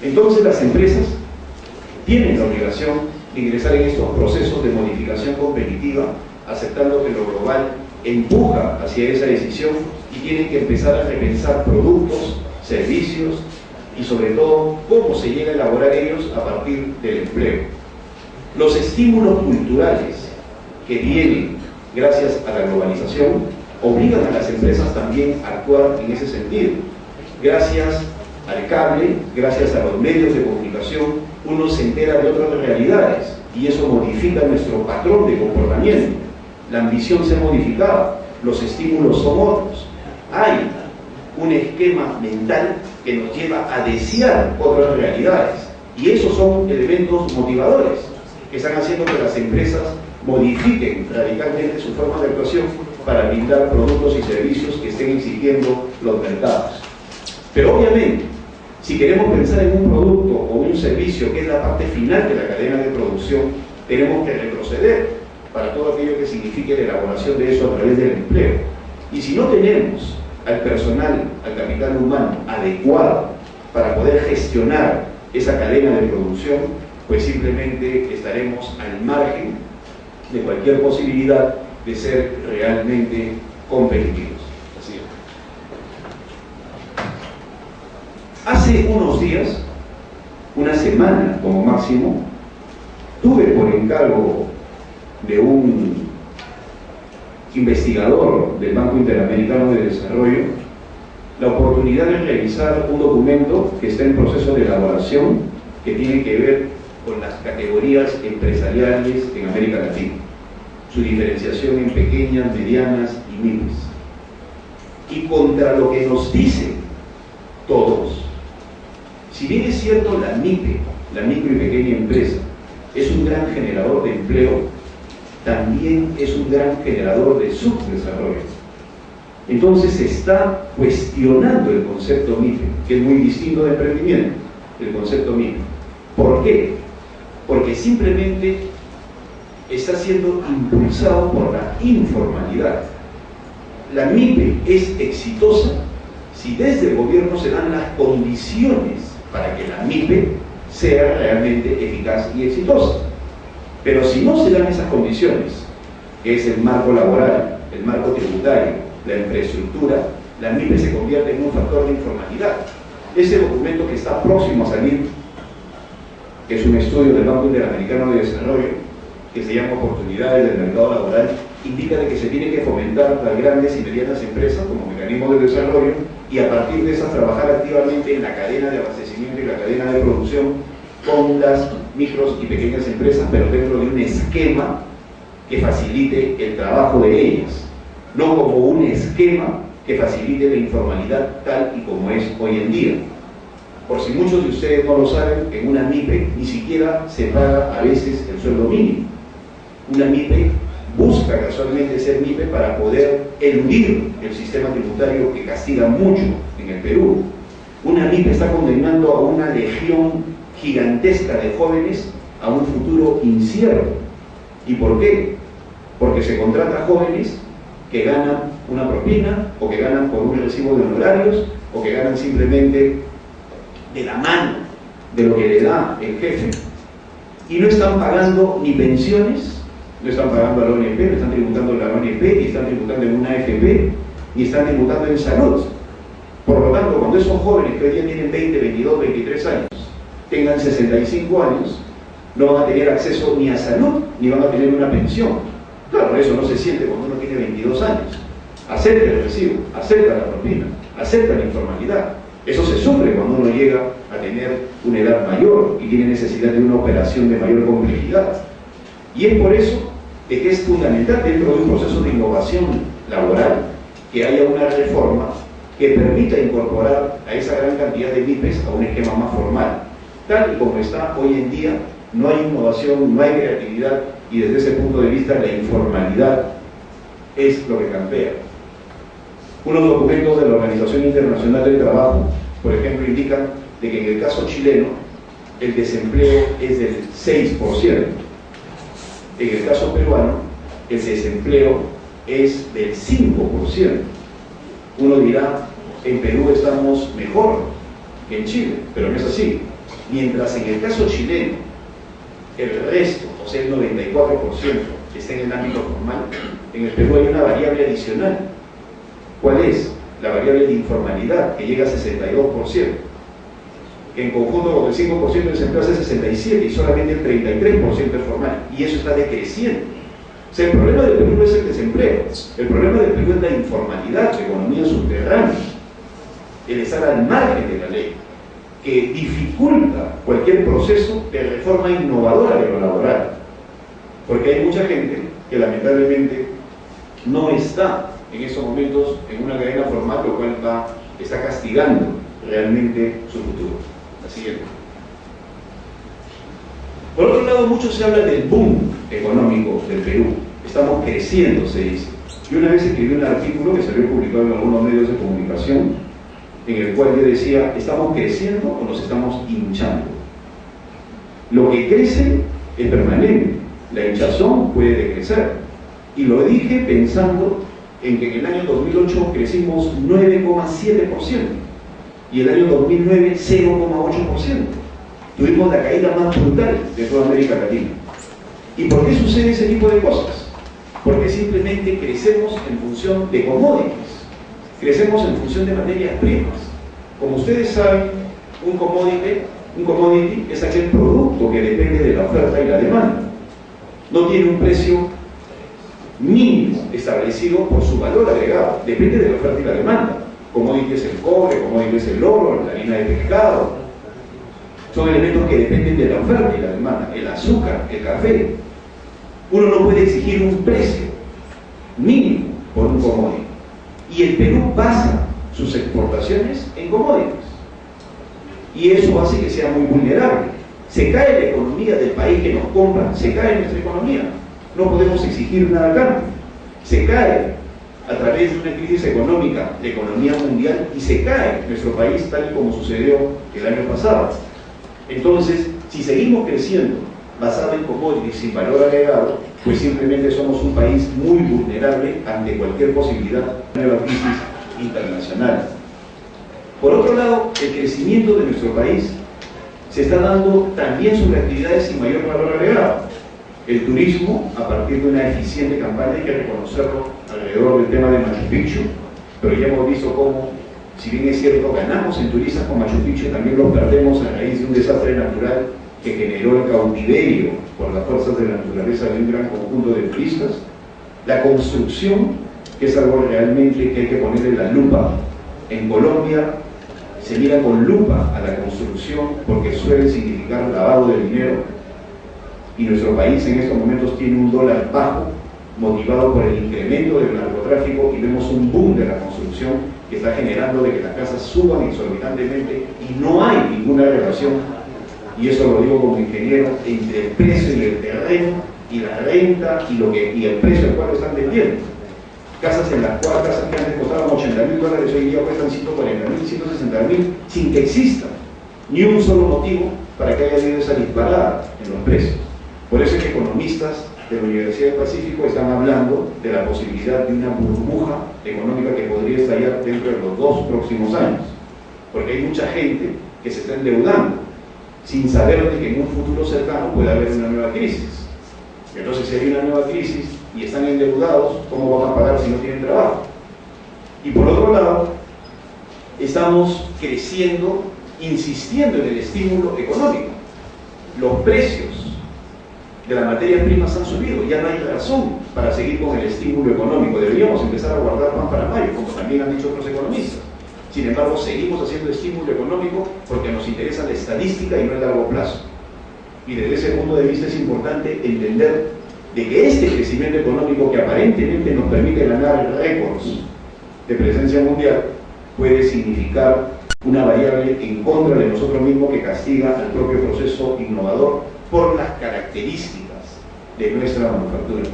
Entonces las empresas tienen la obligación de ingresar en estos procesos de modificación competitiva, aceptando que lo global empuja hacia esa decisión y tienen que empezar a repensar productos, servicios y sobre todo cómo se llega a elaborar ellos a partir del empleo. Los estímulos culturales que vienen gracias a la globalización obligan a las empresas también a actuar en ese sentido. Gracias al cable, gracias a los medios de comunicación, uno se entera de otras realidades y eso modifica nuestro patrón de comportamiento. La ambición se ha modificado, los estímulos son otros. Hay un esquema mental que nos lleva a desear otras realidades y esos son elementos motivadores que están haciendo que las empresas modifiquen radicalmente su forma de actuación para brindar productos y servicios que estén exigiendo los mercados. Pero obviamente, si queremos pensar en un producto o un servicio que es la parte final de la cadena de producción, tenemos que retroceder para todo aquello que signifique la elaboración de eso a través del empleo. Y si no tenemos al personal, al capital humano adecuado para poder gestionar esa cadena de producción, pues simplemente estaremos al margen de cualquier posibilidad de ser realmente competitivos. Así es. Hace unos días, una semana como máximo, tuve por encargo de un investigador del Banco Interamericano de Desarrollo la oportunidad de revisar un documento que está en proceso de elaboración que tiene que ver con las categorías empresariales en América Latina, su diferenciación en pequeñas, medianas y MIPES. Y contra lo que nos dicen todos, si bien es cierto la MIPE, la micro y pequeña empresa, es un gran generador de empleo, también es un gran generador de subdesarrollo. Entonces se está cuestionando el concepto MIPE, que es muy distinto de emprendimiento, el concepto MIPE. ¿Por qué? Porque simplemente está siendo impulsado por la informalidad. La MIPE es exitosa si desde el gobierno se dan las condiciones para que la MIPE sea realmente eficaz y exitosa. Pero si no se dan esas condiciones, que es el marco laboral, el marco tributario, la infraestructura, la MIPE se convierte en un factor de informalidad. Ese documento que está próximo a salir, que es un estudio del Banco Interamericano de Desarrollo, que se llama Oportunidades del Mercado Laboral, indica de que se tienen que fomentar las grandes y medianas empresas como mecanismo de desarrollo y a partir de esas trabajar activamente en la cadena de abastecimiento y la cadena de producción con las micros y pequeñas empresas, pero dentro de un esquema que facilite el trabajo de ellas, no como un esquema que facilite la informalidad tal y como es hoy en día. Por si muchos de ustedes no lo saben, en una MIPE ni siquiera se paga a veces el sueldo mínimo. Una MIPE busca casualmente ser MIPE para poder eludir el sistema tributario que castiga mucho en el Perú. Una MIPE está condenando a una legión gigantesca de jóvenes a un futuro incierto. ¿Y por qué? Porque se contrata jóvenes que ganan una propina o que ganan por un recibo de honorarios o que ganan simplemente de la mano de lo que le da el jefe y no están pagando ni pensiones, no están pagando a la ONP, no están tributando en la ONP, ni están tributando en una AFP, ni están tributando en salud. Por lo tanto, cuando esos jóvenes que hoy día tienen 20, 22, 23 años tengan 65 años, no van a tener acceso ni a salud, ni van a tener una pensión. Claro, eso no se siente cuando uno tiene 22 años. Acepta el recibo, acepta la propina, acepta la informalidad. Eso se sufre cuando uno llega a tener una edad mayor y tiene necesidad de una operación de mayor complejidad. Y es por eso de que es fundamental dentro de un proceso de innovación laboral que haya una reforma que permita incorporar a esa gran cantidad de MIPES a un esquema más formal. Tal y como está hoy en día, no hay innovación, no hay creatividad y desde ese punto de vista la informalidad es lo que campea. Unos documentos de la Organización Internacional del Trabajo, por ejemplo, indican de que en el caso chileno el desempleo es del 6%. En el caso peruano el desempleo es del 5%. Uno dirá, en Perú estamos mejor que en Chile, pero no es así. Mientras en el caso chileno, el resto, o sea el 94%, está en el ámbito formal, en el Perú hay una variable adicional. ¿Cuál es? La variable de informalidad, que llega a 62%, que en conjunto con el 5% de desempleo hace 67% y solamente el 33% es formal, y eso está decreciendo. O sea, el problema del Perú no es el desempleo, el problema del Perú es la informalidad, la economía subterránea, el estar al margen de la ley, que dificulta cualquier proceso de reforma innovadora de lo laboral, porque hay mucha gente que lamentablemente no está en esos momentos en una cadena formal, lo cual está castigando realmente su futuro. La siguiente. Por otro lado, mucho se habla del boom económico del Perú. Estamos creciendo, se dice. Yo una vez escribí un artículo que salió publicado en algunos medios de comunicación, en el cual yo decía, ¿estamos creciendo o nos estamos hinchando? Lo que crece es permanente, la hinchazón puede decrecer. Y lo dije pensando en que en el año 2008 crecimos 9,7% y el año 2009 0,8%. Tuvimos la caída más brutal de toda América Latina. ¿Y por qué sucede ese tipo de cosas? Porque simplemente crecemos en función de commodities, crecemos en función de materias primas. Como ustedes saben, un commodity es aquel producto que depende de la oferta y la demanda. No tiene un precio mínimo establecido por su valor agregado, depende de la oferta y la demanda. Commodity es el cobre, commodity es el oro, la harina de pescado. Son elementos que dependen de la oferta y la demanda. El azúcar, el café. Uno no puede exigir un precio mínimo por un commodity. Y el Perú basa sus exportaciones en commodities. Y eso hace que sea muy vulnerable. Se cae la economía del país que nos compra, se cae nuestra economía. No podemos exigir nada a cambio. Se cae a través de una crisis económica la economía mundial y se cae nuestro país tal y como sucedió el año pasado. Entonces, si seguimos creciendo basado en commodities sin valor agregado, pues simplemente somos un país muy vulnerable ante cualquier posibilidad de nueva crisis internacional. Por otro lado, el crecimiento de nuestro país se está dando también sobre actividades sin mayor valor agregado. El turismo, a partir de una eficiente campaña, hay que reconocerlo, alrededor del tema de Machu Picchu, pero ya hemos visto cómo, si bien es cierto, ganamos en turistas con Machu Picchu, también los perdemos a raíz de un desastre natural que generó el cautiverio por las fuerzas de la naturaleza de un gran conjunto de turistas. La construcción, que es algo realmente que hay que ponerle la lupa. En Colombia se mira con lupa a la construcción porque suele significar lavado de dinero, y nuestro país en estos momentos tiene un dólar bajo, motivado por el incremento del narcotráfico, y vemos un boom de la construcción que está generando de que las casas suban exorbitantemente y no hay ninguna relación, y eso lo digo como ingeniero, entre el precio y el terreno y la renta y el precio al cual lo están vendiendo. Casas en las cuales casas que antes costaban $80.000, hoy día cuestan $140.000, $160.000, sin que exista ni un solo motivo para que haya habido esa disparada en los precios. Por eso es que economistas de la Universidad del Pacífico están hablando de la posibilidad de una burbuja económica que podría estallar dentro de los 2 próximos años, porque hay mucha gente que se está endeudando sin saber de que en un futuro cercano puede haber una nueva crisis. Entonces, si hay una nueva crisis y están endeudados, ¿cómo van a pagar si no tienen trabajo? Y por otro lado, estamos creciendo, insistiendo en el estímulo económico. Los precios de las materias primas han subido, ya no hay razón para seguir con el estímulo económico. Deberíamos empezar a guardar pan para mayo, como también han dicho otros economistas. Sin embargo, seguimos haciendo estímulo económico porque nos interesa la estadística y no el largo plazo. Y desde ese punto de vista es importante entender de que este crecimiento económico, que aparentemente nos permite ganar récords de presencia mundial, puede significar una variable en contra de nosotros mismos que castiga al propio proceso innovador por las características de nuestra manufactura.